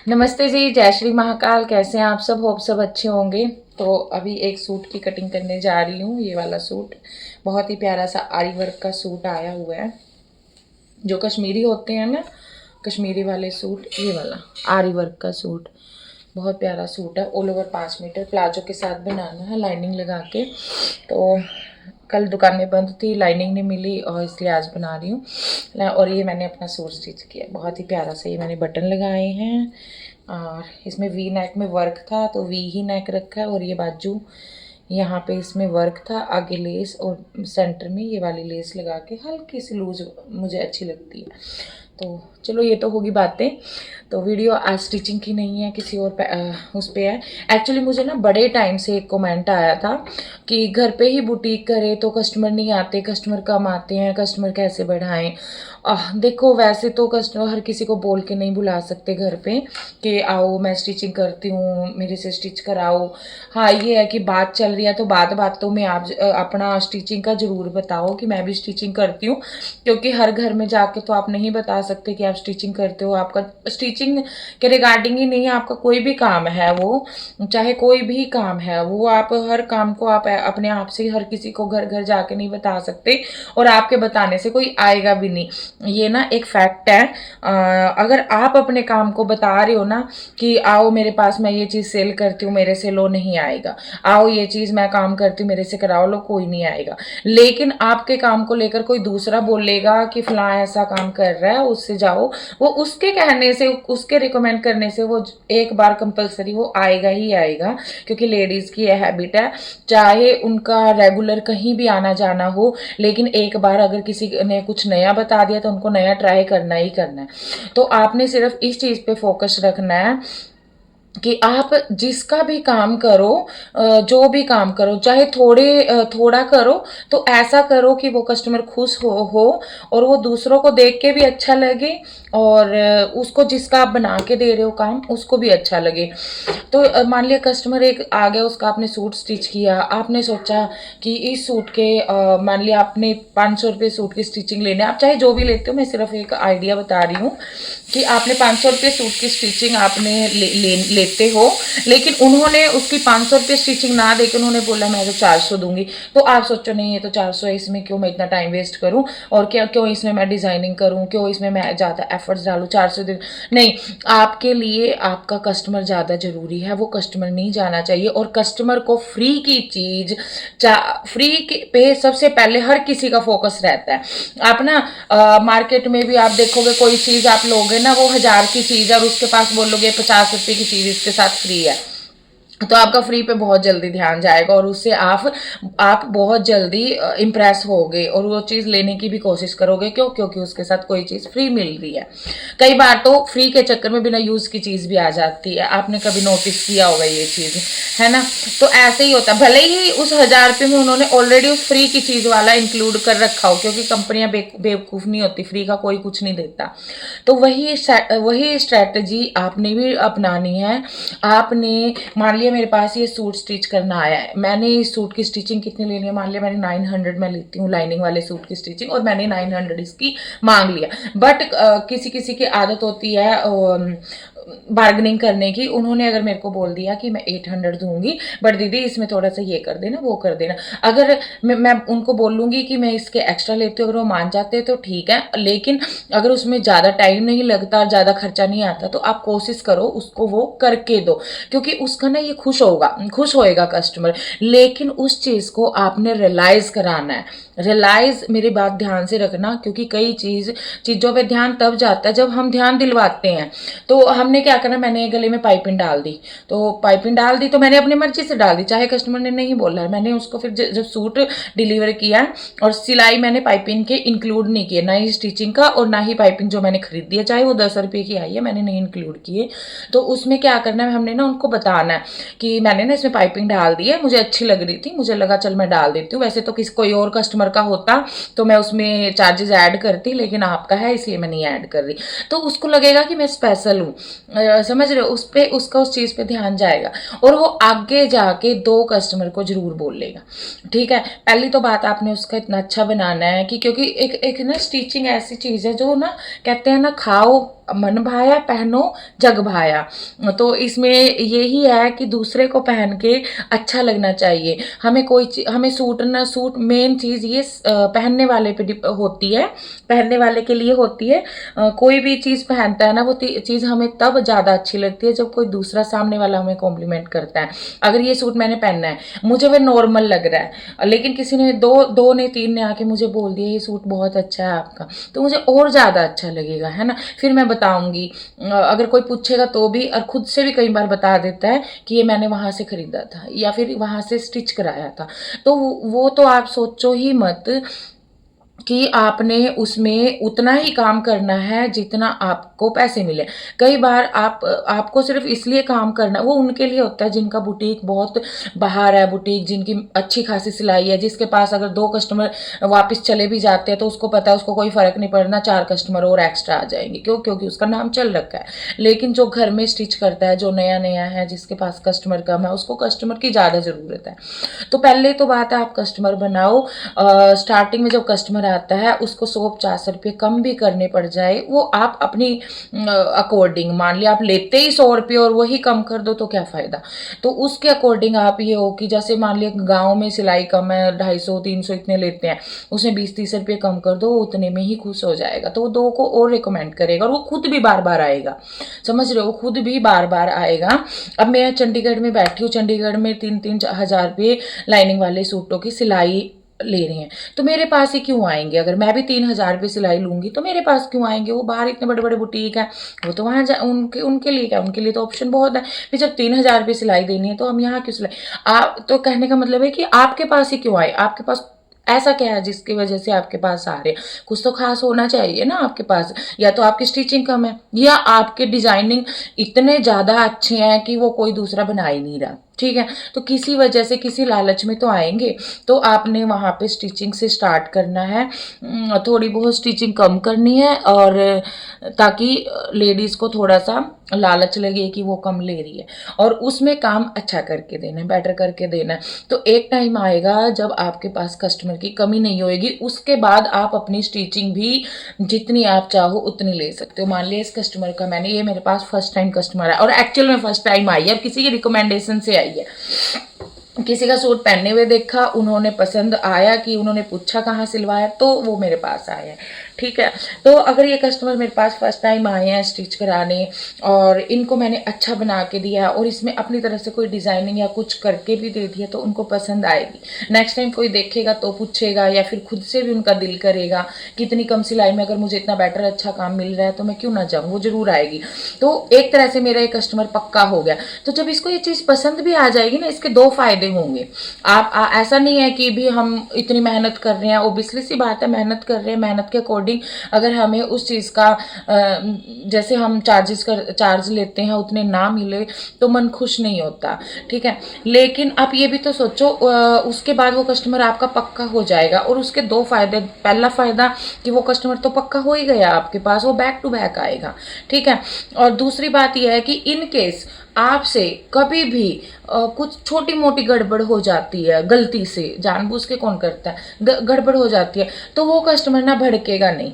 नमस्ते जी, जय श्री महाकाल। कैसे हैं आप सब? होप सब अच्छे होंगे। तो अभी एक सूट की कटिंग करने जा रही हूँ। ये वाला सूट बहुत ही प्यारा सा आरी वर्क का सूट आया हुआ है। जो कश्मीरी होते हैं ना, कश्मीरी वाले सूट, ये वाला आरी वर्क का सूट बहुत प्यारा सूट है। ऑल ओवर 5 मीटर प्लाजो के साथ बनाना है, लाइनिंग लगा के। तो कल दुकानें बंद थी, लाइनिंग नहीं मिली और इसलिए आज बना रही हूँ। और ये मैंने अपना सूट स्टिच किया, बहुत ही प्यारा सा। ये मैंने बटन लगाए हैं और इसमें वी नेक में वर्क था तो वी ही नेक रखा है। और ये बाजू यहाँ पे इसमें वर्क था, आगे लेस और सेंटर में ये वाली लेस लगा के हल्की सी लूज मुझे अच्छी लगती है। तो चलो ये तो होगी बातें। तो वीडियो आज स्टिचिंग की नहीं है, किसी और उस पे है। एक्चुअली मुझे ना बड़े टाइम से एक कमेंट आया था कि घर पे ही बुटीक करे तो कस्टमर नहीं आते, कस्टमर कम आते हैं, कस्टमर कैसे बढ़ाएं। देखो वैसे तो कस्टमर हर किसी को बोल के नहीं बुला सकते घर पे कि आओ मैं स्टिचिंग करती हूँ, मेरे से स्टिच कराओ। हाँ ये है कि बात चल रही है तो बातों में आप अपना स्टिचिंग का ज़रूर बताओ कि मैं भी स्टिचिंग करती हूँ, क्योंकि हर घर में जाके तो आप नहीं बता सकते कि आप स्टिचिंग करते हो। आपका स्टिचिंग के रिगार्डिंग ही नहीं, आपका कोई भी काम है, वो चाहे कोई भी काम है, वो आप हर काम को आप अपने आप से हर किसी को घर घर जाके नहीं बता सकते और आपके बताने से कोई आएगा भी नहीं। ये ना एक फैक्ट है। अगर आप अपने काम को बता रहे हो ना कि आओ मेरे पास, मैं ये चीज़ सेल करती हूँ, मेरे से लो, नहीं आएगा। आओ ये चीज़ मैं काम करती हूँ, मेरे से कराओ, लो, कोई नहीं आएगा। लेकिन आपके काम को लेकर कोई दूसरा बोलेगा कि फलां ऐसा काम कर रहा है, उससे जाओ, वो उसके कहने से, उसके रिकमेंड करने से वो एक बार कंपलसरी वो आएगा ही आएगा। क्योंकि लेडीज़ की यह हैबिट है, चाहे उनका रेगुलर कहीं भी आना जाना हो, लेकिन एक बार अगर किसी ने कुछ नया बता दिया तो उनको नया ट्राई करना ही करना है। तो आपने सिर्फ इस चीज़ पे फोकस रखना है कि आप जिसका भी काम करो, जो भी काम करो, चाहे थोड़ा करो, तो ऐसा करो कि वो कस्टमर खुश हो और वो दूसरों को देख के भी अच्छा लगे और उसको जिसका आप बना के दे रहे हो काम, उसको भी अच्छा लगे। तो मान लिया कस्टमर एक आ गया, उसका आपने सूट स्टिच किया, आपने सोचा कि इस सूट के मान लिया आपने 500 रुपये सूट की स्टिचिंग लेने, आप चाहे जो भी लेते हो, मैं सिर्फ एक आइडिया बता रही हूँ कि आपने 500 रुपये सूट की स्टिचिंग आपने लेते हो, लेकिन उन्होंने उसकी 500 रुपये स्टिचिंग ना देकर उन्होंने बोला मैं तो 400 दूंगी। तो आप सोचो नहीं ये तो 400 है, इसमें क्यों मैं इतना टाइम वेस्ट करूं और क्यों इसमें मैं डिजाइनिंग करूं, क्यों इसमें मैं ज़्यादा एफर्ट्स डालूं, 400 दिन नहीं। आपके लिए आपका कस्टमर ज़्यादा जरूरी है, वो कस्टमर नहीं जाना चाहिए। और कस्टमर को फ्री की चीज़, फ्री पे सबसे पहले हर किसी का फोकस रहता है। आप ना मार्केट में भी आप देखोगे कोई चीज़ आप लोगे ना, वो 1000 की चीज़ है और उसके पास बोलोगे 50 रुपये की चीज़ इसके साथ फ्री है, तो आपका फ्री पे बहुत जल्दी ध्यान जाएगा और उससे आप बहुत जल्दी इम्प्रेस होगे और वो चीज़ लेने की भी कोशिश करोगे। क्योंकि उसके साथ कोई चीज़ फ्री मिल रही है। कई बार तो फ्री के चक्कर में बिना यूज़ की चीज़ भी आ जाती है, आपने कभी नोटिस किया होगा ये चीज़, है ना। तो ऐसे ही होता है, भले ही उस 1000 रुपये में उन्होंने ऑलरेडी उस फ्री की चीज़ वाला इंक्लूड कर रखा हो, क्योंकि कंपनियां बेवकूफ़ नहीं होती, फ्री का कोई कुछ नहीं देता। तो वही स्ट्रैटेजी आपने भी अपनानी है। आपने मान लिया मेरे पास ये सूट स्टिच करना आया है, मैंने इस सूट की स्टिचिंग कितनी लेनी है, मान लिया मैंने 900 में लेती हूँ लाइनिंग वाले सूट की स्टिचिंग, और मैंने 900 इसकी मांग लिया। बट किसी किसी की आदत होती है बार्गेनिंग करने की। उन्होंने अगर मेरे को बोल दिया कि मैं 800 दूंगी, बट दीदी इसमें थोड़ा सा ये कर देना, वो कर देना, अगर मैं उनको बोलूँगी कि मैं इसके एक्स्ट्रा लेती हूँ, अगर वो मान जाते हैं तो ठीक है। लेकिन अगर उसमें ज़्यादा टाइम नहीं लगता, ज़्यादा खर्चा नहीं आता, तो आप कोशिश करो उसको वो करके दो, क्योंकि उसका ना ये खुश होएगा कस्टमर। लेकिन उस चीज़ को आपने रियलाइज़ कराना है। रियलाइज़, मेरी बात ध्यान से रखना, क्योंकि कई चीज़ों पे ध्यान तब जाता है जब हम ध्यान दिलवाते हैं। तो हमने क्या करना, मैंने गले में पाइपिंग डाल दी, तो पाइपिंग डाल दी तो मैंने अपनी मर्जी से डाल दी, चाहे कस्टमर ने नहीं बोला। मैंने उसको फिर जब सूट डिलीवर किया और सिलाई मैंने पाइपिंग के इंक्लूड नहीं किए, ना ही स्टिचिंग का और ना ही पाइपिंग जो मैंने खरीदी है, चाहे वो 10 रुपये की आई है, मैंने नहीं इंक्लूड किए। तो उसमें क्या करना है, हमने ना उनको बताना है कि मैंने ना इसमें पाइपिंग डाल दी है, मुझे अच्छी लग रही थी, मुझे लगा चल मैं डाल देती हूँ। वैसे तो कोई और कस्टमर का होता तो मैं उसमें चार्जेस ऐड करती, लेकिन आपका है इसलिए मैं नहीं ऐड कर रही। तो उसको लगेगा कि मैं स्पेशल हूँ, समझ रहे हो, उसका उस चीज़ पे ध्यान जाएगा और वो आगे जाके 2 कस्टमर को जरूर बोलेगा। ठीक है, पहली तो बात आपने उसका इतना अच्छा बनाना है कि, क्योंकि एक ना स्टिचिंग ऐसी चीज़ है जो ना कहते हैं ना, खाओ मन भाया पहनो जग भाया। तो इसमें यही है कि दूसरे को पहन के अच्छा लगना चाहिए। हमें सूट मेन चीज़ ये पहनने वाले पे होती है, पहनने वाले के लिए होती है। कोई भी चीज़ पहनता है ना, वो चीज़ हमें तब ज़्यादा अच्छी लगती है जब कोई दूसरा सामने वाला हमें कॉम्प्लीमेंट करता है। अगर ये सूट मैंने पहनना है, मुझे वह नॉर्मल लग रहा है, लेकिन किसी ने दो ने तीन ने आके मुझे बोल दिया ये सूट बहुत अच्छा है आपका, तो मुझे और ज़्यादा अच्छा लगेगा, है ना। फिर मैं बताऊंगी, अगर कोई पूछेगा तो भी, और खुद से भी कई बार बता देता है कि ये मैंने वहाँ से खरीदा था या फिर वहाँ से स्टिच कराया था। तो वो तो आप सोचो ही मत कि आपने उसमें उतना ही काम करना है जितना आपको पैसे मिले। कई बार आपको सिर्फ इसलिए काम करना, वो उनके लिए होता है जिनका बुटीक बहुत बाहर है, बुटीक जिनकी अच्छी खासी सिलाई है, जिसके पास अगर 2 कस्टमर वापस चले भी जाते हैं तो उसको पता है उसको कोई फ़र्क नहीं पड़ना, 4 कस्टमर और एक्स्ट्रा आ जाएंगे, क्योंकि उसका नाम चल रखा है। लेकिन जो घर में स्टिच करता है, जो नया नया है, जिसके पास कस्टमर कम है, उसको कस्टमर की ज़्यादा ज़रूरत है। तो पहले तो बात है आप कस्टमर बनाओ। स्टार्टिंग में जब कस्टमर आता है उसको 100-50 रुपये कम भी करने पड़ जाए, वो आप अपनी अकॉर्डिंग, मान लिया आप लेते ही 100 रुपये और वही कम कर दो तो क्या फ़ायदा। तो उसके अकॉर्डिंग आप ये हो कि जैसे मान लिया गाँव में सिलाई कम है, 250-300 इतने लेते हैं, उसमें 20-30 रुपये कम कर दो, वो उतने में ही खुश हो जाएगा। तो वो 2 को और रिकमेंड करेगा और वो खुद भी बार बार आएगा, समझ रहे हो, खुद भी बार बार आएगा। अब मैं चंडीगढ़ में बैठी हूँ, चंडीगढ़ में 3-3 हज़ार रुपये लाइनिंग वाले सूटों की सिलाई ले रहे हैं, तो मेरे पास ही क्यों आएंगे। अगर मैं भी 3,000 रुपये सिलाई लूंगी तो मेरे पास क्यों आएंगे। वो बाहर इतने बड़े बड़े बुटीक हैं, वो तो वहाँ उनके लिए क्या, उनके लिए तो ऑप्शन बहुत है। फिर जब 3,000 रुपये सिलाई देनी है तो हम यहाँ क्यों सिलाई। आप तो कहने का मतलब है कि आपके पास ही क्यों आए, आपके पास ऐसा क्या है जिसकी वजह से आपके पास आ रहे। कुछ तो खास होना चाहिए ना आपके पास, या तो आपकी स्टिचिंग कम है या आपके डिजाइनिंग इतने ज़्यादा अच्छे हैं कि वो कोई दूसरा बना ही नहीं रहा, ठीक है। तो किसी वजह से, किसी लालच में तो आएंगे। तो आपने वहाँ पे स्टिचिंग से स्टार्ट करना है, थोड़ी बहुत स्टिचिंग कम करनी है, और ताकि लेडीज़ को थोड़ा सा लालच लगे कि वो कम ले रही है, और उसमें काम अच्छा करके देना है, बेटर करके देना है। तो एक टाइम आएगा जब आपके पास कस्टमर की कमी नहीं होएगी, उसके बाद आप अपनी स्टिचिंग भी जितनी आप चाहो उतनी ले सकते हो। मान लिया इस कस्टमर का मैंने, ये मेरे पास फर्स्ट टाइम कस्टमर है और एक्चुअल में फर्स्ट टाइम आई है, किसी की रिकमेंडेशन से आई है। किसी का सूट पहने हुए देखा, उन्होंने पसंद आया, कि उन्होंने पूछा कहाँ सिलवाया, तो वो मेरे पास आए हैं, ठीक है। तो अगर ये कस्टमर मेरे पास फर्स्ट टाइम आए हैं स्टिच कराने, और इनको मैंने अच्छा बना के दिया और इसमें अपनी तरफ से कोई डिज़ाइनिंग या कुछ करके भी दे दिया, तो उनको पसंद आएगी। नेक्स्ट टाइम कोई देखेगा तो पूछेगा, या फिर खुद से भी उनका दिल करेगा कि इतनी कम सिलाई में अगर मुझे इतना बेटर अच्छा काम मिल रहा है तो मैं क्यों ना जाऊँ, वो ज़रूर आएगी। तो एक तरह से मेरा ये कस्टमर पक्का हो गया। तो जब इसको ये चीज़ पसंद भी आ जाएगी ना, इसके 2 फायदे होंगे। ऐसा नहीं है कि भी हम इतनी मेहनत कर रहे हैं, ओबियसली सी बात है, मेहनत कर रहे हैं, मेहनत के अकॉर्डिंग अगर हमें उस चीज़ का जैसे हम चार्ज लेते हैं उतने ना मिले तो मन खुश नहीं होता, ठीक है। लेकिन आप ये भी तो सोचो, उसके बाद वो कस्टमर आपका पक्का हो जाएगा, और उसके 2 फायदे। पहला फायदा कि वो कस्टमर तो पक्का हो ही गया आपके पास, वो बैक टू बैक आएगा, ठीक है। और दूसरी बात यह है कि इन केस आपसे कभी भी कुछ छोटी मोटी गड़बड़ हो जाती है, गलती से, जानबूझ के कौन करता है, गड़बड़ हो जाती है, तो वो कस्टमर ना भड़केगा नहीं।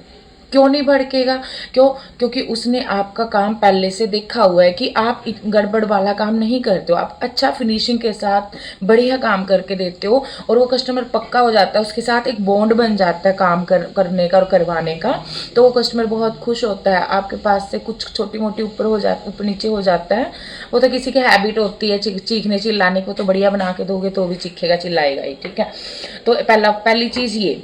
क्यों नहीं भड़केगा, क्योंकि उसने आपका काम पहले से देखा हुआ है कि आप गड़बड़ वाला काम नहीं करते हो, आप अच्छा फिनिशिंग के साथ बढ़िया काम करके देते हो, और वो कस्टमर पक्का हो जाता है, उसके साथ एक बॉन्ड बन जाता है काम करने का और करवाने का। तो वो कस्टमर बहुत खुश होता है, आपके पास से कुछ छोटी मोटी ऊपर नीचे हो जाता है, वो तो किसी की हैबिट होती है चीखने चिल्लाने को, तो बढ़िया बना के दोगे तो भी चीखेगा चिल्लाएगा ही, ठीक है। तो पहली चीज़ ये।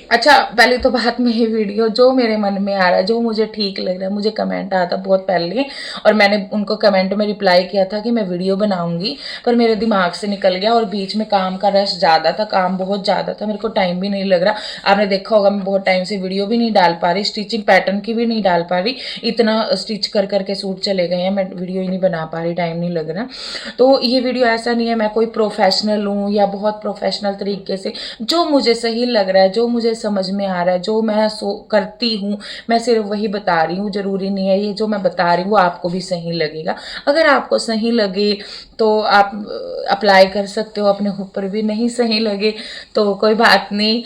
अच्छा, पहले तो बात में ये वीडियो जो मेरे मन में आ रहा है, जो मुझे ठीक लग रहा है, मुझे कमेंट आया था बहुत पहले और मैंने उनको कमेंट में रिप्लाई किया था कि मैं वीडियो बनाऊंगी, पर मेरे दिमाग से निकल गया और बीच में काम का रश ज़्यादा था, काम बहुत ज़्यादा था, मेरे को टाइम भी नहीं लग रहा। आपने देखा होगा मैं बहुत टाइम से वीडियो भी नहीं डाल पा रही, स्टिचिंग पैटर्न की भी नहीं डाल पा रही, इतना स्टिच कर करके सूट चले गए हैं, मैं वीडियो ही नहीं बना पा रही, टाइम नहीं लग रहा। तो ये वीडियो ऐसा नहीं है मैं कोई प्रोफेशनल हूँ या बहुत प्रोफेशनल तरीके से, जो मुझे सही लग रहा है, जो मुझे समझ में आ रहा है, जो मैं करती हूँ, मैं सिर्फ वही बता रही हूँ। जरूरी नहीं है ये जो मैं बता रही हूँ वो आपको भी सही लगेगा। अगर आपको सही लगे तो आप अप्लाई कर सकते हो अपने ऊपर भी। नहीं सही लगे तो कोई बात नहीं,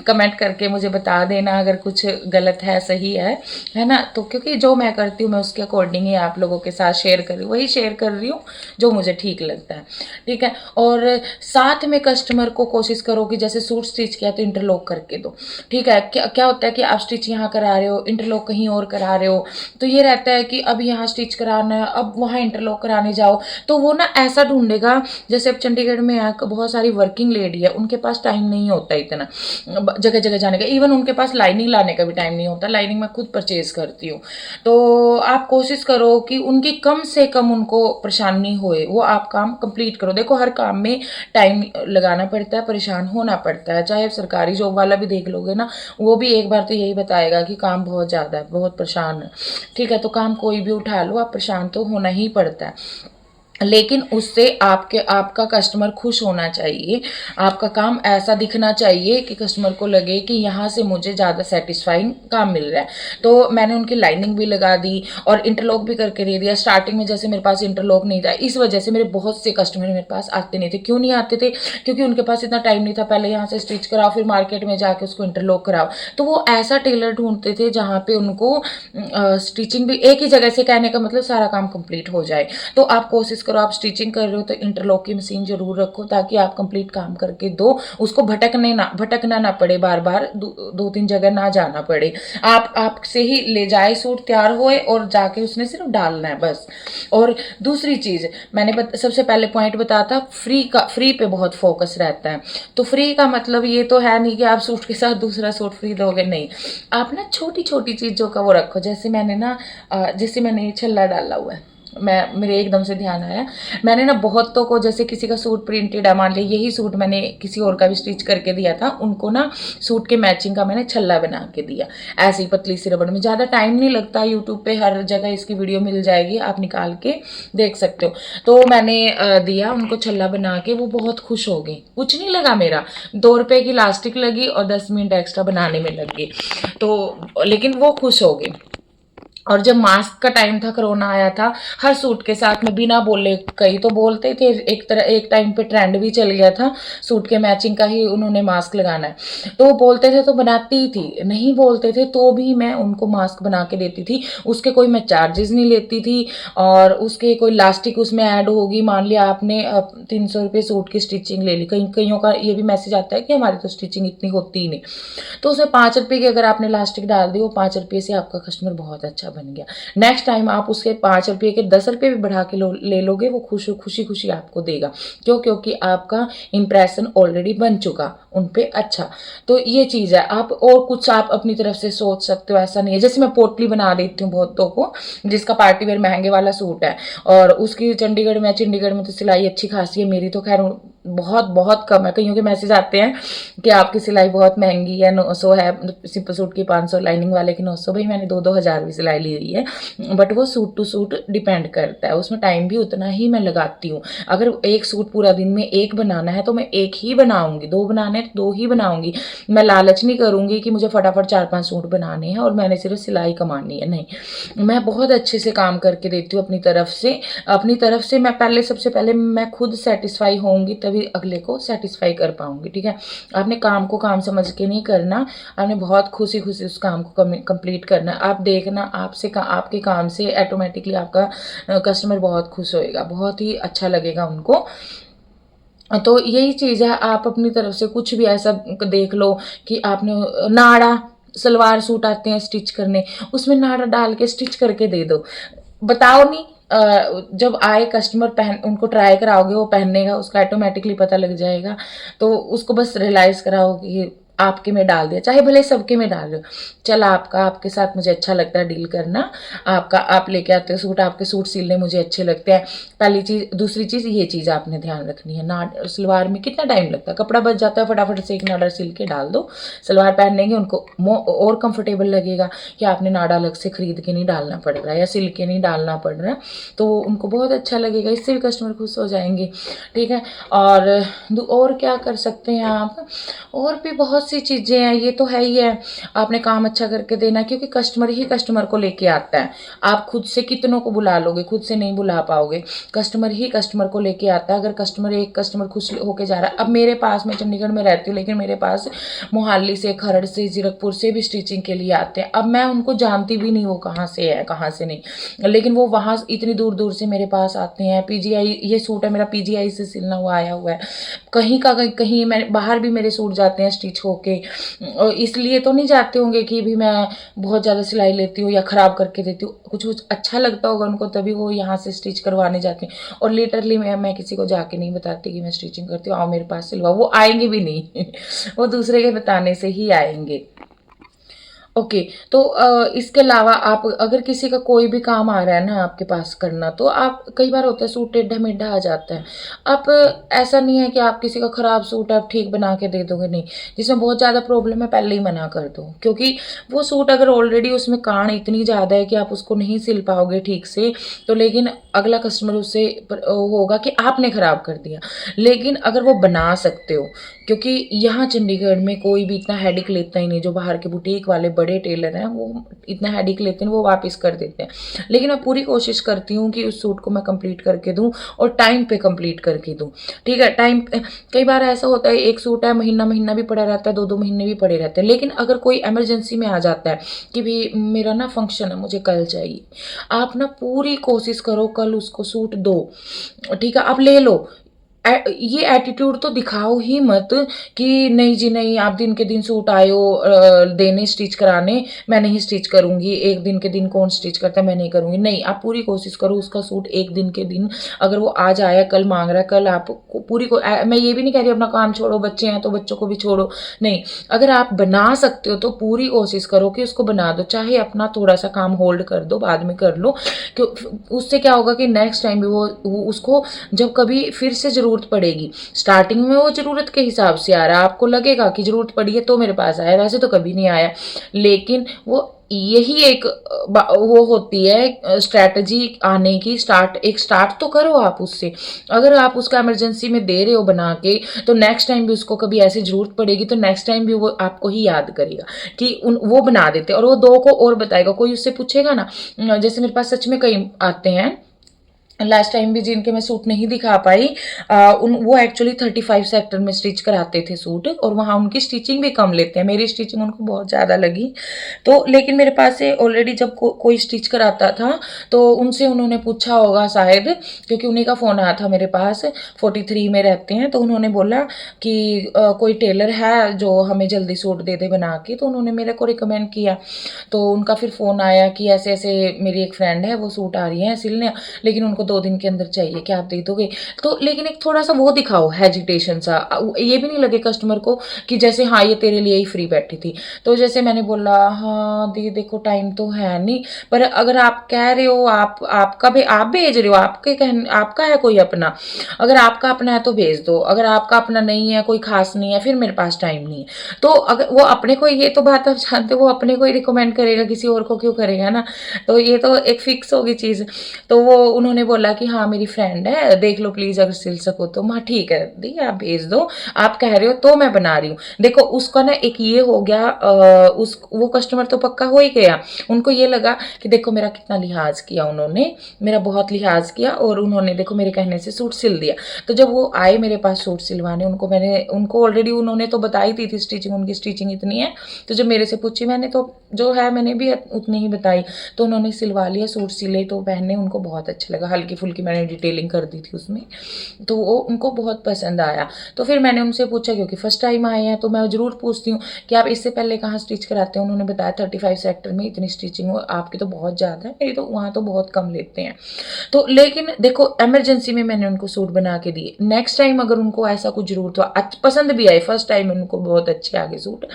कमेंट करके मुझे बता देना अगर कुछ गलत है सही है ना। तो क्योंकि जो मैं करती हूँ मैं उसके अकॉर्डिंग ही आप लोगों के साथ शेयर कर रही हूँ, वही शेयर कर रही हूँ जो मुझे ठीक लगता है, ठीक है। और साथ में कस्टमर को कोशिश करो कि जैसे सूट स्टिच किया तो इंटरलॉक करके दो, ठीक है। क्या क्या होता है कि आप स्टिच यहाँ करा रहे हो, इंटरलॉक कहीं और करा रहे हो, तो ये रहता है कि अब यहाँ स्टिच कराना है, अब वहाँ इंटरलॉक कराने जाओ, तो वो ना ऐसा ढूंढेगा। जैसे अब चंडीगढ़ में बहुत सारी वर्किंग लेडी है, उनके पास टाइम नहीं होता इतना जगह जगह जाने का, इवन उनके पास लाइनिंग लाने का भी टाइम नहीं होता। लाइनिंग मैं खुद परचेज करती हूँ। तो आप कोशिश करो कि उनकी कम से कम उनको परेशानी होए, वो आप काम कंप्लीट करो। देखो हर काम में टाइम लगाना पड़ता है, परेशान होना पड़ता है। चाहे सरकारी जॉब वाला भी देख लोगे ना, वो भी एक बार तो यही बताएगा कि काम बहुत ज़्यादा है, बहुत परेशान है, ठीक है। तो काम कोई भी उठा लो, आप परेशान तो होना ही पड़ता है, लेकिन उससे आपका कस्टमर खुश होना चाहिए। आपका काम ऐसा दिखना चाहिए कि कस्टमर को लगे कि यहाँ से मुझे ज़्यादा सेटिस्फाइंग काम मिल रहा है। तो मैंने उनकी लाइनिंग भी लगा दी और इंटरलॉक भी करके दे दिया। स्टार्टिंग में जैसे मेरे पास इंटरलॉक नहीं था, इस वजह से मेरे बहुत से कस्टमर मेरे पास आते नहीं थे। क्यों नहीं आते थे? क्योंकि उनके पास इतना टाइम नहीं था, पहले यहाँ से स्टिच कराओ फिर मार्केट में जाके उसको इंटरलॉक कराओ। तो वो ऐसा टेलर ढूंढते थे जहाँ पे उनको स्टिचिंग भी एक ही जगह से, कहने का मतलब सारा काम कंप्लीट हो जाए। तो आप कोशिश करो, आप स्टिचिंग कर रहे हो तो इंटरलॉक की मशीन जरूर रखो, ताकि आप कंप्लीट काम करके दो, उसको भटकना ना पड़े, बार बार दो तीन जगह ना जाना पड़े। आपसे ही ले जाए सूट, तैयार होए और जाके उसने सिर्फ डालना है बस। और दूसरी चीज मैंने सबसे पहले पॉइंट बताया था, फ्री पे बहुत फोकस रहता है। तो फ्री का मतलब ये तो है नहीं कि आप सूट के साथ दूसरा सूट फ्री दोगे, नहीं। आप ना छोटी छोटी चीजों का वो रखो। जैसे मैंने ये छल्ला डाला हुआ है, मेरे एकदम से ध्यान आया, मैंने ना बहुतों को, जैसे किसी का सूट प्रिंटेड है, मान लिया यही सूट मैंने किसी और का भी स्टिच करके दिया था, उनको ना सूट के मैचिंग का मैंने छल्ला बना के दिया, ऐसी ही पतली सी रबड़ में। ज़्यादा टाइम नहीं लगता, यूट्यूब पे हर जगह इसकी वीडियो मिल जाएगी, आप निकाल के देख सकते हो। तो मैंने दिया उनको छल्ला बना के, वो बहुत खुश हो गए। कुछ नहीं लगा मेरा, 2 रुपये की लास्टिक लगी और 10 मिनट एक्स्ट्रा बनाने में लग गए, तो लेकिन वो खुश हो गए। और जब मास्क का टाइम था, कोरोना आया था, हर सूट के साथ में बिना बोले, कई तो बोलते थे, एक टाइम पे ट्रेंड भी चल गया था सूट के मैचिंग का ही उन्होंने मास्क लगाना है, तो वो बोलते थे तो बनाती ही थी, नहीं बोलते थे तो भी मैं उनको मास्क बना के देती थी। उसके कोई मैं चार्जेस नहीं लेती थी, और उसके कोई लास्टिक उसमें ऐड होगी, मान लिया आपने 300 रुपये सूट की स्टिचिंग ले ली, कईयों का ये भी मैसेज आता है कि हमारी तो स्टिचिंग इतनी होती ही नहीं, तो उसमें 5 रुपये की अगर आपने लास्टिक डाल दी, वो 5 रुपये से आपका कस्टमर बहुत अच्छा बन गया। नेक्स्ट टाइम आप उसके 5 रुपये के 10 रुपये भी बढ़ा के ले लोगे, वो खुशी खुशी आपको देगा। क्योंकि आपका इंप्रेशन ऑलरेडी बन चुका उन पे अच्छा। तो ये चीज़ है, आप और कुछ आप अपनी तरफ से सोच सकते हो, ऐसा नहीं है। जैसे मैं पोटली बना देती हूँ बहुतों को, जिसका पार्टी वेयर महंगे वाला सूट है, और उसकी चंडीगढ़ में तो सिलाई अच्छी खासी है, मेरी तो खैर बहुत बहुत कम है। कईयों के मैसेज आते हैं कि आपकी सिलाई बहुत महंगी है, 900 है, सिंपल सूट की 500, लाइनिंग वाले की 900। भाई मैंने 2-2 हज़ार भी सिलाई ली हुई है, बट वो सूट टू सूट डिपेंड करता है, उसमें टाइम भी उतना ही मैं लगाती हूँ। अगर एक सूट पूरा दिन में एक बनाना है तो मैं एक ही बनाऊंगी, 2 बनाने हैं तो 2 ही बनाऊंगी। मैं लालच नहीं करूंगी कि मुझे फटाफट 4-5 सूट बनाने हैं और मैंने सिर्फ सिलाई कमानी है, नहीं। मैं बहुत अच्छे से काम करके देती हूँ अपनी तरफ से। मैं सबसे पहले मैं खुद सेटिस्फाई होंगी, तभी अगले को सेटिस्फाई कर पाऊंगी, ठीक है। आपने काम को काम समझ के नहीं करना, आपने बहुत खुशी खुशी उस काम को कंप्लीट करना। आप देखना, आपके काम से ऑटोमेटिकली आपका कस्टमर बहुत खुश होएगा, बहुत ही अच्छा लगेगा उनको। तो यही चीज़ है, आप अपनी तरफ से कुछ भी ऐसा देख लो कि आपने नाड़ा, सलवार सूट आते हैं स्टिच करने, उसमें नाड़ा डाल के स्टिच करके दे दो। बताओ नहीं, जब आए कस्टमर उनको ट्राई कराओगे, वो पहनेगा, उसका ऑटोमेटिकली पता लग जाएगा। तो उसको बस रियलाइज कराओ कि आपके में डाल दिया, चाहे भले सबके में डाल रहे हो। चल आपके साथ मुझे अच्छा लगता है डील करना, आप लेके आते हो सूट, आपके सूट सिलने मुझे अच्छे लगते हैं, पहली चीज़। दूसरी चीज़, ये चीज़ आपने ध्यान रखनी है, ना सलवार में कितना टाइम लगता है, कपड़ा बच जाता है, फटाफट से एक नाडा सिल के डाल दो, सलवार पहनेंगे उनको और कंफर्टेबल लगेगा कि आपने नाडा अलग से खरीद के नहीं डालना पड़ रहा है या सिल के नहीं डालना पड़ रहा है, तो उनको बहुत अच्छा लगेगा, इससे भी कस्टमर खुश हो जाएंगे, ठीक है। और क्या कर सकते हैं आप, और भी बहुत बहुत सी चीज़ें हैं, ये तो है ही है, आपने काम अच्छा करके देना, क्योंकि कस्टमर ही कस्टमर को लेके आता है। आप खुद से कितनों को बुला लोगे, खुद से नहीं बुला पाओगे, कस्टमर ही कस्टमर को लेके आता है। अगर एक कस्टमर खुश होके जा रहा है, अब मेरे पास, मैं चंडीगढ़ में रहती हूँ, लेकिन मेरे पास मोहाली से, खरड़ से, जीरकपुर से भी स्टिचिंग के लिए आते हैं। अब मैं उनको जानती भी नहीं वो कहाँ से है कहाँ से नहीं, लेकिन वो वहाँ इतनी दूर दूर से मेरे पास आते हैं। पीजीआई, ये सूट है मेरा पीजीआई से सिलना हुआ आया हुआ है, कहीं का कहीं मैं बाहर भी मेरे सूट जाते हैं स्टिच होके, इसलिए तो नहीं जाते होंगे कि भी मैं बहुत ज़्यादा सिलाई लेती हूँ या ख़राब करके देती हूँ, कुछ कुछ अच्छा लगता होगा उनको तभी वो यहाँ से स्टिच करवाने जाते हैं। और लिटरली मैं किसी को जाके नहीं बताती कि मैं स्टिचिंग करती हूँ, आओ मेरे पास सिलवाओ, वो आएंगे भी नहीं वो दूसरे के बताने से ही आएंगे। ओके, तो इसके अलावा आप अगर किसी का कोई भी काम आ रहा है ना आपके पास करना, तो आप, कई बार होता है सूट टेढ़ा मेढ़ा आ जाता है, आप, ऐसा नहीं है कि आप किसी का ख़राब सूट आप ठीक बना के दे दोगे, नहीं, जिसमें बहुत ज़्यादा प्रॉब्लम है पहले ही मना कर दो, क्योंकि वो सूट अगर ऑलरेडी उसमें कान इतनी ज़्यादा है कि आप उसको नहीं सिल पाओगे ठीक से, तो लेकिन अगला कस्टमर उससे होगा कि आपने ख़राब कर दिया। लेकिन अगर वो बना सकते हो, क्योंकि यहाँ चंडीगढ़ में कोई भी इतना हेडिक लेता ही नहीं, जो बाहर के बुटीक वाले बड़े टेलर हैं वो इतना हेडिक लेते हैं, वो वापस कर देते हैं। लेकिन मैं पूरी कोशिश करती हूँ कि उस सूट को मैं कंप्लीट करके दूँ और टाइम पे कंप्लीट करके दूँ, ठीक है। टाइम, कई बार ऐसा होता है एक सूट है महीना महीना भी पड़ा रहता है, 2-2 महीने भी पड़े रहते हैं, लेकिन अगर कोई इमरजेंसी में आ जाता है कि भी मेरा ना फंक्शन है, मुझे कल चाहिए, आप ना पूरी कोशिश करो कल उसको सूट दो, ठीक है, आप ले लो। ये एटीट्यूड तो दिखाओ ही मत कि नहीं जी नहीं, आप दिन के दिन सूट आए हो देने स्टिच कराने, मैं नहीं स्टिच करूँगी, एक दिन के दिन कौन स्टिच करता है, मैं नहीं करूँगी। नहीं, आप पूरी कोशिश करो उसका सूट एक दिन के दिन, अगर वो आज आया कल मांग रहा है, कल आप पूरी को, मैं ये भी नहीं कह रही अपना काम छोड़ो, बच्चे हैं तो बच्चों को भी छोड़ो, नहीं, अगर आप बना सकते हो तो पूरी कोशिश करो कि उसको बना दो, चाहे अपना थोड़ा सा काम होल्ड कर दो, बाद में कर लो, क्यों, उससे क्या होगा कि नेक्स्ट टाइम भी वो उसको जब कभी फिर से ज़रूरत पड़ेगी, स्टार्टिंग में वो ज़रूरत के हिसाब से आ रहा है, आपको लगेगा कि ज़रूरत पड़ी है तो मेरे पास आया, वैसे तो कभी नहीं आया, लेकिन वो यही एक वो होती है स्ट्रैटेजी आने की, स्टार्ट तो करो आप उससे। अगर आप उसका इमरजेंसी में दे रहे हो बना के, तो नेक्स्ट टाइम भी उसको कभी ऐसी ज़रूरत पड़ेगी तो नेक्स्ट टाइम भी वो आपको ही याद करेगा कि वो बना देते, और वो 2 को और बताएगा, कोई उससे पूछेगा ना, जैसे मेरे पास सच में कई आते हैं, लास्ट टाइम भी जिनके मैं सूट नहीं दिखा पाई, वो एक्चुअली 35 सेक्टर में स्टिच कराते थे सूट, और वहाँ उनकी स्टिचिंग भी कम लेते हैं, मेरी स्टिचिंग उनको बहुत ज़्यादा लगी, तो लेकिन मेरे पास से ऑलरेडी जब कोई स्टिच कराता था तो उनसे उन्होंने पूछा होगा शायद, क्योंकि उन्हीं का फ़ोन आया था मेरे पास, 43 में रहते हैं, तो उन्होंने बोला कि कोई टेलर है जो हमें जल्दी सूट दे दे बना के, तो उन्होंने मेरे को रिकमेंड किया, तो उनका फिर फ़ोन आया कि ऐसे ऐसे मेरी एक फ्रेंड है, वो सूट आ रही है सिलने, लेकिन उनको 2 दिन के अंदर चाहिए, क्या आप दे दोगे? तो लेकिन एक थोड़ा सा वो दिखाओ हेजिटेशन सा, ये भी नहीं लगे कस्टमर को कि जैसे हाँ ये तेरे लिए ही फ्री बैठी थी। तो जैसे मैंने बोला, हाँ दी देखो टाइम तो है नहीं, पर अगर आप कह रहे हो, आपका भी आप भेज रहे हो, आपका है कोई अपना, अगर आपका अपना है तो भेज दो, अगर आपका अपना नहीं है, कोई खास नहीं है, फिर मेरे पास टाइम नहीं है, तो अगर वो अपने को, ये तो बात आप जानते हो, वो अपने को ही रिकमेंड करेगा, किसी और को क्यों करेगा ना, तो ये तो एक फिक्स होगी चीज़। तो वो उन्होंने बोला कि हाँ मेरी फ्रेंड है, देख लो प्लीज़ अगर सिल सको तो, माँ ठीक है दी आप भेज दो, आप कह रहे हो तो मैं बना रही हूँ। देखो उसका ना एक ये हो गया, वो कस्टमर तो पक्का हो ही गया, उनको ये लगा कि देखो मेरा कितना लिहाज किया उन्होंने, मेरा बहुत लिहाज किया, और उन्होंने देखो मेरे कहने से सूट सिल दिया। तो जब वो आए मेरे पास सूट सिलवाने, उनको ऑलरेडी उन्होंने तो बताई थी स्टिचिंग, उनकी स्टिचिंग इतनी है, तो जब मेरे से पूछी मैंने तो जो है मैंने भी उतनी ही बताई, तो उन्होंने सिलवा लिया, सूट सिले, तो पहनने उनको बहुत अच्छा लगा, हल्की फुल्की मैंने डिटेलिंग कर दी थी उसमें, तो वो उनको बहुत पसंद आया। तो फिर मैंने उनसे पूछा, क्योंकि फर्स्ट टाइम आए हैं तो मैं ज़रूर पूछती हूँ कि आप इससे पहले कहाँ स्टिच कराते हैं। उन्होंने बताया 35 सेक्टर में इतनी स्टिचिंग हो, आपकी तो बहुत ज़्यादा है, मेरी तो वहाँ तो बहुत कम लेते हैं। तो लेकिन देखो इमरजेंसी में मैंने उनको सूट बना के दिए, नेक्स्ट टाइम अगर उनको ऐसा कुछ ज़रूरत हुआ, पसंद भी आए, फर्स्ट टाइम उनको बहुत अच्छे आ गए सूट,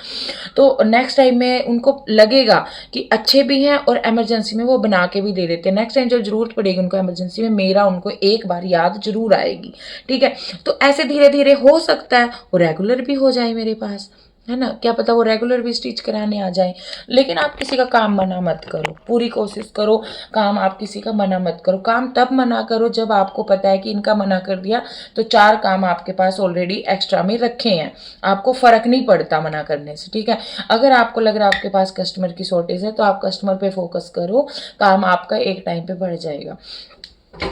तो नेक्स्ट टाइम में उनको लगेगा कि अच्छे भी हैं और इमरजेंसी में वो बना के भी दे देते हैं। नेक्स्ट टाइम जब ज़रूरत पड़ेगी उनको इमरजेंसी में, मेरा उनको एक बार याद जरूर आएगी, ठीक है। तो ऐसे धीरे धीरे हो सकता है वो रेगुलर भी हो जाए मेरे पास, है ना, क्या पता वो रेगुलर भी स्टिच कराने आ जाए। लेकिन आप किसी का काम मना मत करो, पूरी कोशिश करो काम आप किसी का मना मत करो। काम तब मना करो जब आपको पता है कि इनका मना कर दिया तो 4 काम आपके पास ऑलरेडी एक्स्ट्रा में रखे हैं, आपको फ़र्क नहीं पड़ता मना करने से, ठीक है। अगर आपको लग रहा है आपके पास कस्टमर की शॉर्टेज है तो आप कस्टमर पे फोकस करो, काम आपका एक टाइम पे बढ़ जाएगा।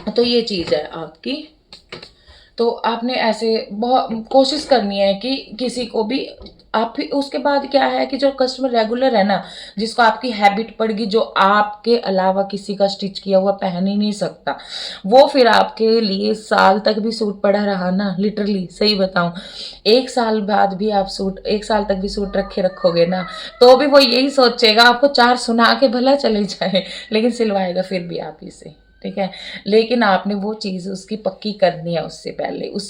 तो ये चीज़ है आपकी। तो आपने ऐसे बहुत कोशिश करनी है कि किसी को भी आप फिर उसके बाद क्या है कि जो कस्टमर रेगुलर है ना, जिसको आपकी हैबिट पड़ गई, जो आपके अलावा किसी का स्टिच किया हुआ पहन ही नहीं सकता, वो फिर आपके लिए साल तक भी सूट पड़ा रहा ना, लिटरली सही बताऊं, 1 साल बाद भी आप सूट, 1 साल तक भी सूट रखे रखोगे ना, तो भी वो यही सोचेगा आपको 4 सुना के भला चले जाए, लेकिन सिलवाएगा फिर भी आप ही से, ठीक है। लेकिन आपने वो चीज़ उसकी पक्की करनी है उससे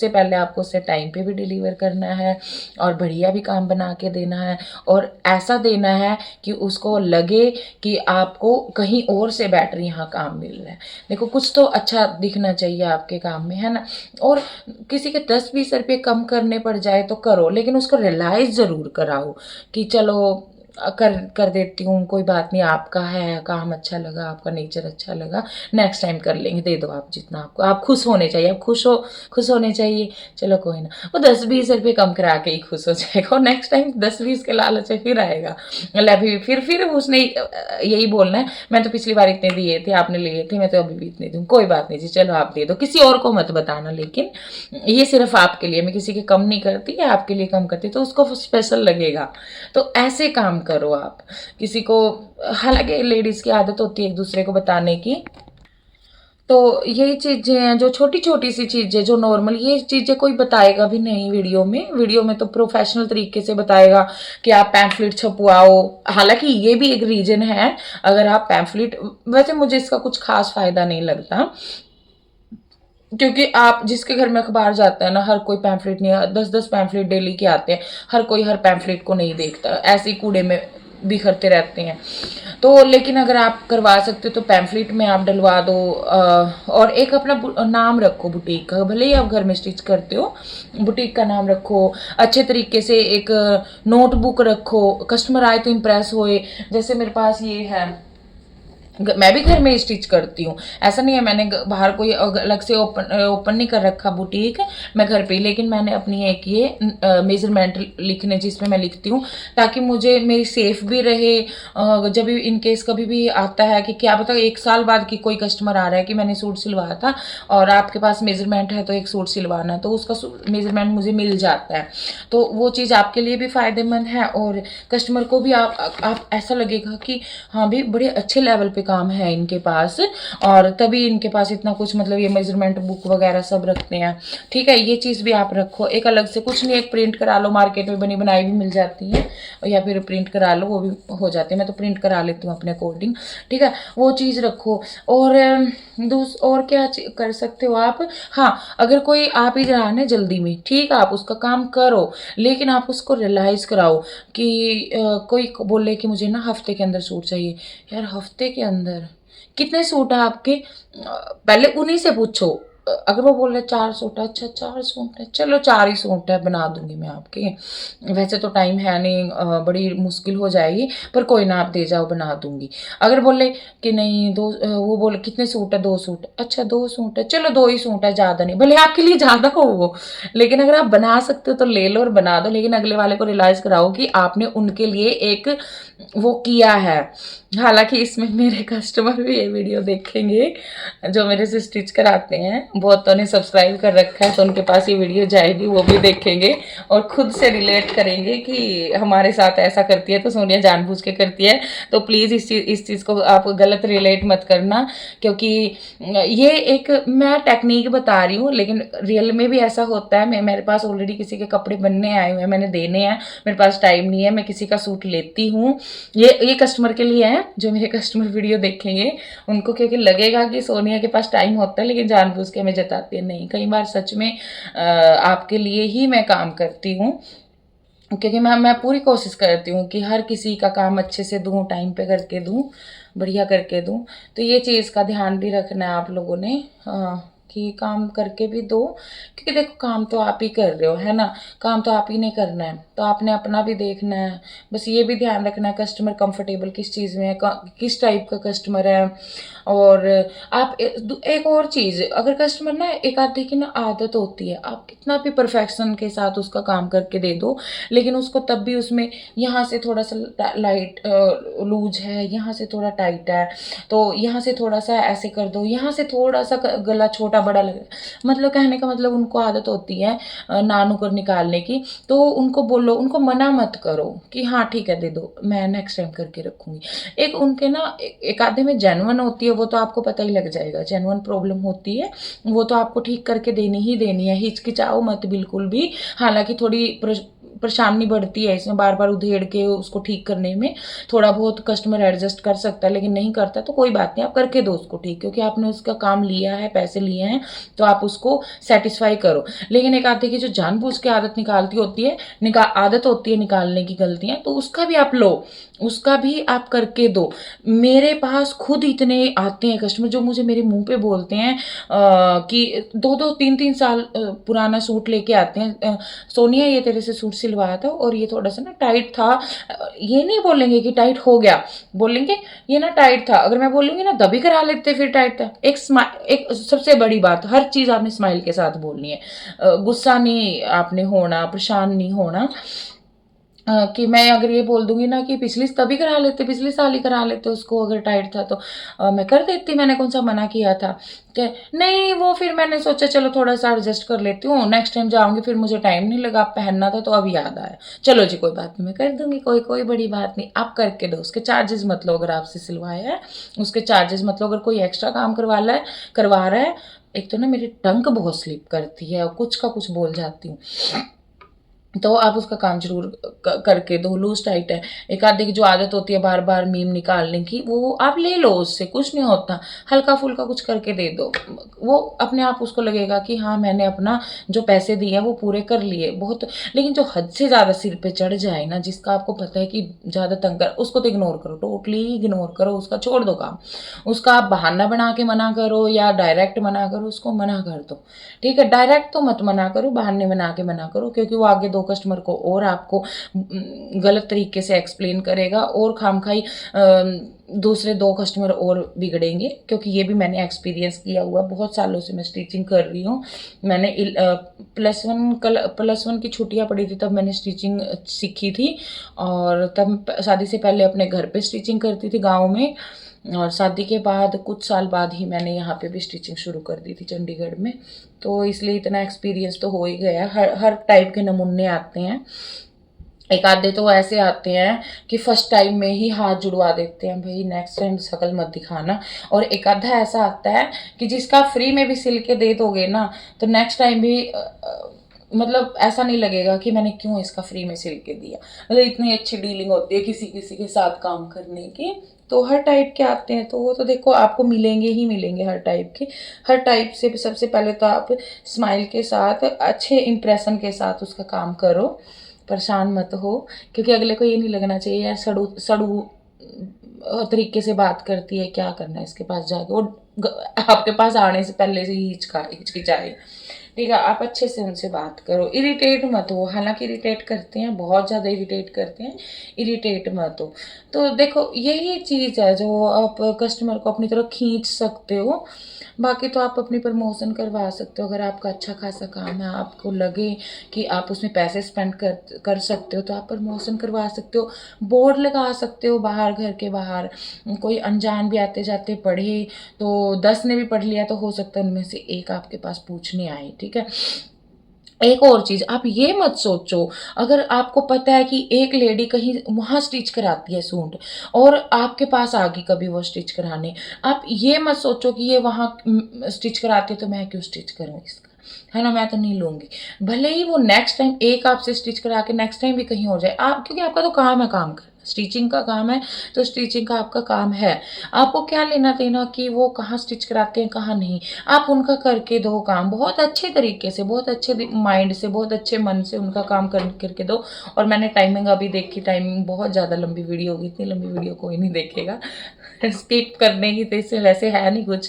पहले आपको उसे टाइम पे भी डिलीवर करना है और बढ़िया भी काम बना के देना है, और ऐसा देना है कि उसको लगे कि आपको कहीं और से बेटर यहाँ काम मिल रहा है। देखो कुछ तो अच्छा दिखना चाहिए आपके काम में, है ना। और किसी के 10-20 रुपये कम करने पड़ जाए तो करो, लेकिन उसको रियलाइज़ ज़रूर कराओ कि चलो कर देती हूँ, कोई बात नहीं, आपका है काम अच्छा लगा, आपका नेचर अच्छा लगा, नेक्स्ट टाइम कर लेंगे, दे दो आप जितना आपको, आप खुश होने चाहिए, आप खुश होने चाहिए, चलो कोई ना, वो 10-20 रुपये कम करा के ही खुश हो जाएगा, और नेक्स्ट टाइम 10-20 के लालच में फिर आएगा, मतलब अभी फिर उसने यही बोलना है मैं तो पिछली बार इतने दिए थे, आपने लिए थे, मैं तो अभी भी इतने दूँ, कोई बात नहीं जी, चलो आप दे दो, किसी और को मत बताना, लेकिन ये सिर्फ आपके लिए, मैं किसी के कम नहीं करती, आपके लिए कम करती तो उसको स्पेशल लगेगा। तो ऐसे काम करो आप किसी को, हालांकि लेडीज़ की आदत होती है एक दूसरे को बताने की, तो यही चीज़ें हैं जो छोटी छोटी सी चीज़ें जो नॉर्मल, ये चीज़ें कोई बताएगा भी नहीं वीडियो में तो प्रोफेशनल तरीके से बताएगा कि आप पैम्फलेट छपवाओ। हालांकि ये भी एक रीजन है, अगर आप पैम्फलेट, वैसे मुझे इसका कुछ खास फायदा नहीं लगता, क्योंकि आप जिसके घर में अखबार जाता है ना, हर कोई पैम्फलेट नहीं, 10-10 पैम्फलेट डेली के आते हैं, हर कोई हर पैम्फलेट को नहीं देखता, ऐसे ही कूड़े में बिखरते रहते हैं। तो लेकिन अगर आप करवा सकते हो तो पैम्फलेट में आप डलवा दो, और एक अपना नाम रखो बुटीक का, भले ही आप घर में स्टिच करते हो, बुटीक का नाम रखो अच्छे तरीके से, एक नोटबुक रखो, कस्टमर आए तो इम्प्रेस होए। जैसे मेरे पास ये है, मैं भी घर में स्टिच करती हूँ, ऐसा नहीं है मैंने बाहर कोई अलग से ओपन नहीं कर रखा बुटीक, मैं घर पे ही, लेकिन मैंने अपनी एक ये मेजरमेंट लिखने जिसमें मैं लिखती हूँ, ताकि मुझे मेरी सेफ भी रहे। जब भी इन केस कभी भी आता है कि क्या पता 1 साल बाद की कोई कस्टमर आ रहा है कि मैंने सूट सिलवाया था और आपके पास मेजरमेंट है तो एक सूट सिलवाना है, तो उसका मेजरमेंट मुझे मिल जाता है, तो वो चीज़ आपके लिए भी फ़ायदेमंद है, और कस्टमर को भी आप ऐसा लगेगा कि हाँ भी बड़े अच्छे लेवल पे काम है इनके पास, और तभी इनके पास इतना कुछ, मतलब ये मेजरमेंट बुक वगैरह सब रखते हैं, ठीक है। ये चीज़ भी आप रखो, एक अलग से कुछ नहीं, एक प्रिंट करा लो, मार्केट में बनी बनाई भी मिल जाती है, या फिर प्रिंट करा लो, वो भी हो जाती है, मैं तो प्रिंट करा लेती हूँ अपने अकॉर्डिंग, ठीक है। वो चीज़ रखो, और क्या कर सकते हो आप, हाँ अगर कोई आप ही रहा है ना जल्दी में, ठीक है आप उसका काम करो, लेकिन आप उसको रियलाइज़ कराओ कि कोई बोले कि मुझे ना हफ्ते के अंदर सूट चाहिए, यार हफ्ते के अंदर कितने सूट है आपके, पहले उन्हीं से पूछो, अगर वो बोल रहे 4 सूट है, अच्छा 4 सूट है, चलो 4 ही सूट है, बना दूंगी मैं आपके, वैसे तो टाइम है नहीं, बड़ी मुश्किल हो जाएगी, पर कोई ना आप दे जाओ बना दूंगी। अगर बोले कि नहीं वो बोले कितने सूट है, 2 सूट, अच्छा 2 सूट है, चलो 2 ही सूट है, ज़्यादा नहीं, भले आपके लिए ज़्यादा हो वो, लेकिन अगर आप बना सकते हो तो ले लो और बना दो, लेकिन अगले वाले को रियलाइज़ कराओ कि आपने उनके लिए एक वो किया है। हालांकि इसमें मेरे कस्टमर भी ये वीडियो देखेंगे जो मेरे से स्टिच कराते हैं, बहुतों ने सब्सक्राइब कर रखा है, तो उनके पास ये वीडियो जाएगी, वो भी देखेंगे और खुद से रिलेट करेंगे कि हमारे साथ ऐसा करती है तो सोनिया जानबूझ के करती है। तो प्लीज़ इस चीज़ को आप गलत रिलेट मत करना, क्योंकि ये एक मैं टेक्निक बता रही हूँ, लेकिन रियल में भी ऐसा होता है। मेरे पास ऑलरेडी किसी के कपड़े बनने आए हुए हैं, मैंने देने हैं, मेरे पास टाइम नहीं है, मैं किसी का सूट लेती हूँ, ये कस्टमर के लिए है, जो मेरे कस्टमर वीडियो देखेंगे उनको, क्योंकि लगेगा कि सोनिया के पास टाइम होता है लेकिन जानबूझ के हमें जताती है, नहीं, कई बार सच में आपके लिए ही मैं काम करती हूँ, क्योंकि मैं पूरी कोशिश करती हूँ कि हर किसी का काम अच्छे से दूँ, टाइम पे करके दूँ, बढ़िया करके दूँ। तो ये चीज़ का ध्यान भी रखना है आप लोगों ने। कि काम करके भी दो, क्योंकि देखो काम तो आप ही कर रहे हो, है ना, काम तो आप ही ने करना है, तो आपने अपना भी देखना है। बस ये भी ध्यान रखना है कस्टमर कंफर्टेबल किस चीज़ में है, किस टाइप का कस्टमर है। और आप एक और चीज़, अगर कस्टमर ना एक आधे की ना आदत होती है, आप कितना भी परफेक्शन के साथ उसका काम करके दे दो, लेकिन उसको तब भी उसमें यहाँ से थोड़ा सा लाइट लूज है, यहाँ से थोड़ा टाइट है, तो यहाँ से थोड़ा सा ऐसे कर दो, यहाँ से थोड़ा सा गला छोटा बड़ा लगे, मतलब कहने का मतलब उनको आदत होती है नानुकर निकालने की, तो उनको बोलो, उनको मना मत करो कि हाँ ठीक है दे दो, मैं नेक्स्ट टाइम करके रखूँगी। एक उनके ना एक आधे में जेन्युइन होती है, वो तो आपको पता ही लग जाएगा, जेन्युइन प्रॉब्लम होती है, वो तो आपको ठीक करके देनी ही देनी है, हिचकिचाओ मत बिल्कुल भी। हालांकि थोड़ी परेशानी बढ़ती है इसमें, बार बार उधेड़ के उसको ठीक करने में, थोड़ा बहुत कस्टमर एडजस्ट कर सकता है, लेकिन नहीं करता तो कोई बात नहीं, आप करके दो उसको ठीक, क्योंकि आपने उसका काम लिया है, पैसे लिए हैं, तो आप उसको सेटिस्फाई करो। लेकिन एक आधे की जो जानबूझ के आदत निकालती होती है, आदत होती है निकालने की गलतियां, तो उसका भी आप लो, उसका भी आप करके दो। मेरे पास खुद इतने आते हैं कस्टमर जो मुझे मेरे मुंह पे बोलते हैं कि 2-2 3-3 साल पुराना सूट लेके आते हैं, सोनिया ये तेरे से सूट सिलवाया था और ये थोड़ा सा ना टाइट था। ये नहीं बोलेंगे कि टाइट हो गया, बोलेंगे ये ना टाइट था। अगर मैं बोलूँगी ना तभी करा लेते फिर टाइट था। एक सबसे बड़ी बात, हर चीज़ आपने स्माइल के साथ बोलनी है, गुस्सा नहीं आपने होना, परेशान नहीं होना। कि मैं अगर ये बोल दूंगी ना कि तभी करा लेते, पिछले साल ही करा लेते उसको, अगर टाइट था तो मैं कर देती, मैंने कौन सा मना किया था। कि नहीं वो फिर मैंने सोचा चलो थोड़ा सा एडजस्ट कर लेती हूँ, नेक्स्ट टाइम जाऊंगी, फिर मुझे टाइम नहीं लगा, पहनना था तो अब याद आया, चलो जी कोई बात नहीं मैं कर दूंगी, कोई बड़ी बात नहीं, आप करके दो। उसके चार्जेस मत लो, अगर आपसे सिलवाया है उसके चार्जेस मत लो। अगर कोई एक्स्ट्रा काम करवा रहा है, एक तो ना मेरी टंग बहुत स्लिप करती है और कुछ का कुछ बोल जाती हूँ, तो आप उसका काम जरूर करके दो। लूज टाइट है, एक आधे की जो आदत होती है बार बार मीम निकालने की, वो आप ले लो, उससे कुछ नहीं होता, हल्का फुल्का कुछ करके दे दो, वो अपने आप उसको लगेगा कि हाँ मैंने अपना जो पैसे दिए हैं वो पूरे कर लिए बहुत। लेकिन जो हद से ज़्यादा सिर पे चढ़ जाए ना, जिसका आपको पता है कि ज़्यादा तंग कर, उसको तो इग्नोर करो, टोटली इग्नोर करो, उसका छोड़ दो काम। उसका आप बहाना बना के मना करो या डायरेक्ट मना करो, उसको मना कर दो, ठीक है। डायरेक्ट तो मत मना करो, बहाने बना के मना करो, क्योंकि वो आगे दो कस्टमर को और आपको गलत तरीके से एक्सप्लेन करेगा और खामखाई दूसरे दो कस्टमर और बिगड़ेंगे। क्योंकि ये भी मैंने एक्सपीरियंस किया हुआ, बहुत सालों से मैं स्टिचिंग कर रही हूँ। मैंने +1 की छुट्टियाँ पड़ी थी तब मैंने स्टिचिंग सीखी थी, और तब शादी से पहले अपने घर पे स्टिचिंग करती थी गाँव में, और शादी के बाद कुछ साल बाद ही मैंने यहाँ पे भी स्टिचिंग शुरू कर दी थी चंडीगढ़ में। तो इसलिए इतना एक्सपीरियंस तो हो ही गया। हर टाइप के नमूने आते हैं, एक आधे तो ऐसे आते हैं कि फर्स्ट टाइम में ही हाथ जुड़वा देते हैं, भाई नेक्स्ट टाइम शक्ल मत दिखाना। और एक आधा ऐसा आता है कि जिसका फ्री में भी सिल के दे दोगे ना, तो नेक्स्ट टाइम भी मतलब ऐसा नहीं लगेगा कि मैंने क्यों इसका फ्री में सिल के दिया। मतलब इतनी अच्छी डीलिंग होती है किसी किसी के साथ काम करने की। तो हर टाइप के आते हैं, तो वो तो देखो आपको मिलेंगे ही मिलेंगे हर टाइप के। हर टाइप से सबसे पहले तो आप स्माइल के साथ, अच्छे इंप्रेशन के साथ उसका काम करो, परेशान मत हो, क्योंकि अगले को ये नहीं लगना चाहिए यार सड़ू सड़ू तरीके से बात करती है, क्या करना है इसके पास जाके, वो आपके पास आने से पहले से ही हिचकिचाए। ठीक है, आप अच्छे से उनसे बात करो, इरिटेट मत हो। हालांकि इरिटेट करते हैं, बहुत ज़्यादा इरिटेट करते हैं, इरिटेट मत हो। तो देखो यही चीज़ है जो आप कस्टमर को अपनी तरफ खींच सकते हो। बाकी तो आप अपनी प्रमोशन करवा सकते हो, अगर आपका अच्छा खासा काम है, आपको लगे कि आप उसमें पैसे स्पेंड कर सकते हो, तो आप प्रमोशन करवा सकते हो। बोर्ड लगा सकते हो बाहर, घर के बाहर, कोई अनजान भी आते जाते पढ़े, तो 10 ने भी पढ़ लिया तो हो सकता है उनमें से एक आपके पास पूछने आए, ठीक है। एक और चीज़, आप ये मत सोचो, अगर आपको पता है कि एक लेडी कहीं वहाँ स्टिच कराती है सूट और आपके पास आ गई कभी वो स्टिच कराने, आप ये मत सोचो कि ये वहाँ स्टिच कराती है तो मैं क्यों स्टिच करूँ इसका, है ना, मैं तो नहीं लूँगी। भले ही वो नेक्स्ट टाइम एक आपसे स्टिच करा के नेक्स्ट टाइम भी कहीं हो जाए, आप, क्योंकि आपका तो काम है काम करना, स्टिचिंग का काम है तो स्टिचिंग का आपका काम है। आपको क्या लेना देना कि वो कहाँ स्टिच कराते हैं कहाँ नहीं, आप उनका करके दो काम बहुत अच्छे तरीके से, बहुत अच्छे माइंड से, बहुत अच्छे मन से उनका काम करके दो। और मैंने टाइमिंग अभी देखी, टाइमिंग बहुत ज़्यादा लंबी वीडियो होगी, इतनी लंबी वीडियो कोई नहीं देखेगा स्किप करने की तो इससे वैसे है नहीं कुछ,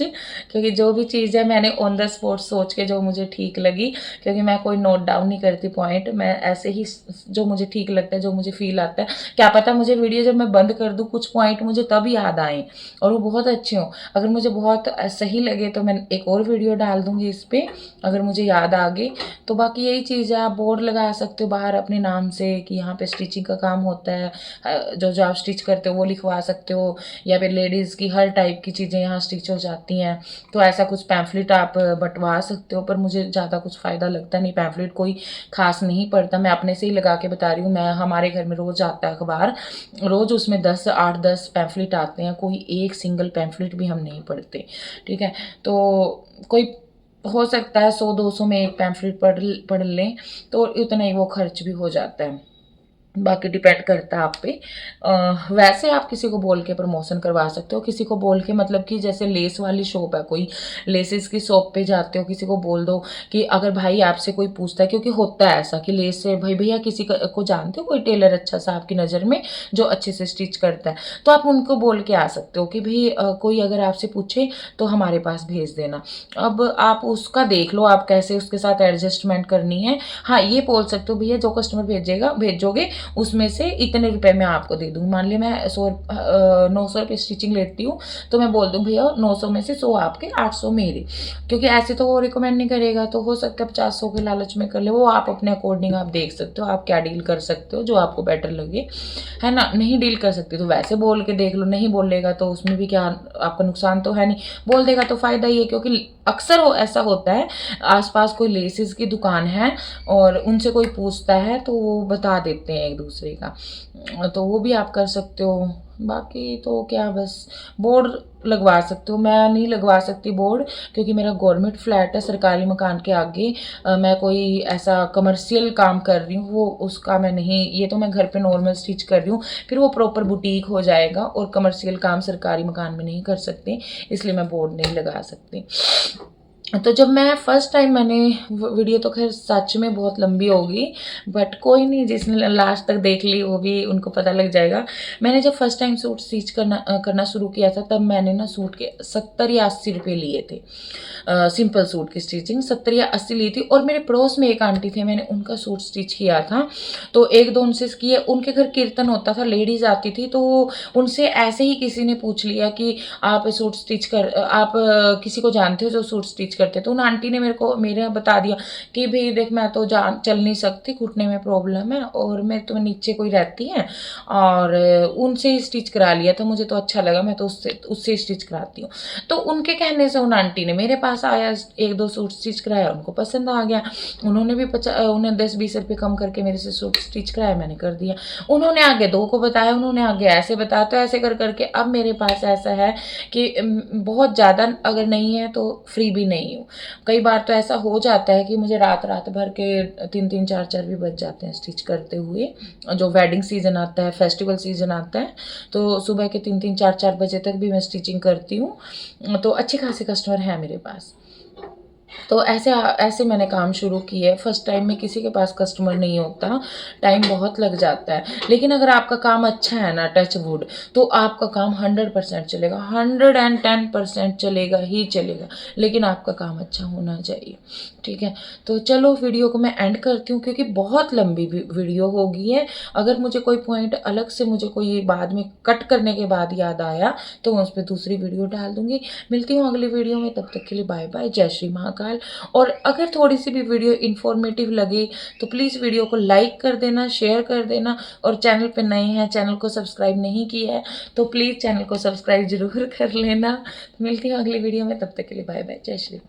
क्योंकि जो भी चीज़ है मैंने ऑन द स्पॉट सोच के जो मुझे ठीक लगी, क्योंकि मैं कोई नोट डाउन नहीं करती पॉइंट, मैं ऐसे ही जो मुझे ठीक लगता है, जो मुझे फील आता है, क्या पता मुझे वीडियो जब मैं बंद कर दूँ कुछ पॉइंट मुझे तब याद आए और वो बहुत अच्छे हों। अगर मुझे बहुत सही लगे तो मैं एक और वीडियो डाल दूँगी इस पर, अगर मुझे याद आ गई तो। बाकी यही चीज़ है, आप बोर्ड लगा सकते हो बाहर अपने नाम से कि यहाँ पे स्टिचिंग का काम होता है, जो जो आप स्टिच करते हो वो लिखवा सकते हो, या फिर लेडीज़ की हर टाइप की चीज़ें यहाँ स्टिच हो जाती हैं। तो ऐसा कुछ पैम्फलेट आप बंटवा सकते हो, पर मुझे ज़्यादा कुछ फ़ायदा लगता नहीं, पैम्फलेट कोई खास नहीं पड़ता। मैं अपने से ही लगा के बता रही हूँ, मैं हमारे घर में रोज़ आता है अखबार, रोज़ उसमें 8-10 पैम्फलेट आते हैं, कोई एक सिंगल पैम्फलेट भी हम नहीं पढ़ते, ठीक है। तो कोई हो सकता है 100-200 में एक पैम्फलेट पढ़ लें तो उतना ही वो खर्च भी हो जाता है। बाकी डिपेंड करता है आप पे। वैसे आप किसी को बोल के प्रमोशन करवा सकते हो, किसी को बोल के मतलब कि जैसे लेस वाली शॉप है, कोई लेसेस की शॉप पे जाते हो, किसी को बोल दो कि अगर भाई आपसे कोई पूछता है, क्योंकि होता है ऐसा कि लेस से भाई भैया किसी को जानते हो कोई टेलर अच्छा सा आपकी नज़र में जो अच्छे से स्टिच करता है, तो आप उनको बोल के आ सकते हो कि भाई कोई अगर आपसे पूछे तो हमारे पास भेज देना। अब आप उसका देख लो आप कैसे उसके साथ एडजस्टमेंट करनी है। हाँ, ये बोल सकते हो भैया जो कस्टमर भेजोगे उसमें से इतने रुपए मैं आपको दे दूँगी। मान लिया मैं 900 रुपये स्टिचिंग लेती हूँ, तो मैं बोल दूँ भैया 900 में से 100 आपके, 800 मेरे, क्योंकि ऐसे तो वो रिकमेंड नहीं करेगा, तो हो सकता है 50-100 के लालच में कर ले। वो आप अपने अकॉर्डिंग आप देख सकते हो, आप क्या डील कर सकते हो जो आपको बेटर लगे, है ना। नहीं डील कर सकते तो वैसे बोल के देख लो, नहीं बोलेगा तो उसमें भी क्या आपका नुकसान तो है नहीं, बोल देगा तो फ़ायदा ही है। क्योंकि अक्सर ऐसा होता है, आसपास कोई लेसेस की दुकान है और उनसे कोई पूछता है तो वो बता देते हैं एक दूसरे का, तो वो भी आप कर सकते हो। बाकी तो क्या, बस बोर्ड लगवा सकते हो, मैं नहीं लगवा सकती बोर्ड, क्योंकि मेरा गवर्नमेंट फ्लैट है सरकारी मकान के आगे। मैं कोई ऐसा कमर्शियल काम कर रही हूँ, वो उसका मैं नहीं, ये तो मैं घर पे नॉर्मल स्टिच कर रही हूँ, फिर वो प्रॉपर बुटीक हो जाएगा और कमर्शियल काम सरकारी मकान में नहीं कर सकते, इसलिए मैं बोर्ड नहीं लगा सकती। तो जब मैं फ़र्स्ट टाइम मैंने वीडियो तो खैर सच में बहुत लंबी होगी, बट कोई नहीं, जिसने लास्ट तक देख ली वो भी उनको पता लग जाएगा। मैंने जब फर्स्ट टाइम सूट स्टिच करना शुरू किया था, तब मैंने ना सूट के 70 या 80 रुपये लिए थे। सिंपल सूट की स्टिचिंग 70 या 80 ली थी। और मेरे पड़ोस में एक आंटी थे, मैंने उनका सूट स्टिच किया था, तो 1-2 उनसे किए। उनके घर कीर्तन होता था, लेडीज़ आती थी, तो उनसे ऐसे ही किसी ने पूछ लिया कि आप सूट स्टिच कर, आप किसी को जानते हो जो सूट स्टिच करते? तो उन आंटी ने मेरे बता दिया कि भाई देख, मैं तो चल नहीं सकती, घुटने में प्रॉब्लम है, और मैं तो नीचे कोई रहती है, और उनसे ही स्टिच करा लिया था। मुझे तो अच्छा लगा, मैं तो उससे स्टिच कराती हूँ। तो उनके कहने से उन आंटी ने मेरे पास आया, 1-2 सूट स्टिच कराया, उनको पसंद आ गया, उन्होंने भी उन्हें 10-20 रुपये कम करके मेरे से सूट स्टिच कराया, मैंने कर दिया। उन्होंने आगे 2 को बताया, उन्होंने आगे ऐसे बताया, तो ऐसे कर करके अब मेरे पास ऐसा है कि बहुत ज़्यादा अगर नहीं है तो फ्री भी नहीं हूँ। कई बार तो ऐसा हो जाता है कि मुझे रात भर के 3-3, 4-4 भी बज जाते हैं स्टिच करते हुए। जो वेडिंग सीज़न आता है, फेस्टिवल सीज़न आता है, तो सुबह के 3-3, 4-4 बजे तक भी मैं स्टिचिंग करती हूँ। तो अच्छे खासे कस्टमर हैं मेरे पास। तो ऐसे मैंने काम शुरू किया है। फर्स्ट टाइम में किसी के पास कस्टमर नहीं होता, टाइम बहुत लग जाता है। लेकिन अगर आपका काम अच्छा है ना, टच वुड, तो आपका काम 100% चलेगा, 110% चलेगा ही चलेगा। लेकिन आपका काम अच्छा होना चाहिए, ठीक है। तो चलो वीडियो को मैं एंड करती हूँ, क्योंकि बहुत लंबी वीडियो हो गई है। अगर मुझे कोई पॉइंट अलग से मुझे कोई बाद में कट करने के बाद याद आया तो मैं उस पर दूसरी वीडियो डाल दूँगी। मिलती हूँ अगली वीडियो में, तब तक के लिए बाय बाय, जय श्री महाकाल। और अगर थोड़ी सी भी वीडियो इन्फॉर्मेटिव लगे तो प्लीज़ वीडियो को लाइक कर देना, शेयर कर देना, और चैनल पे नए हैं, चैनल को सब्सक्राइब नहीं किया है तो प्लीज़ चैनल को सब्सक्राइब जरूर कर लेना। मिलती हूँ अगली वीडियो में, तब तक के लिए बाय बाय, जय श्री।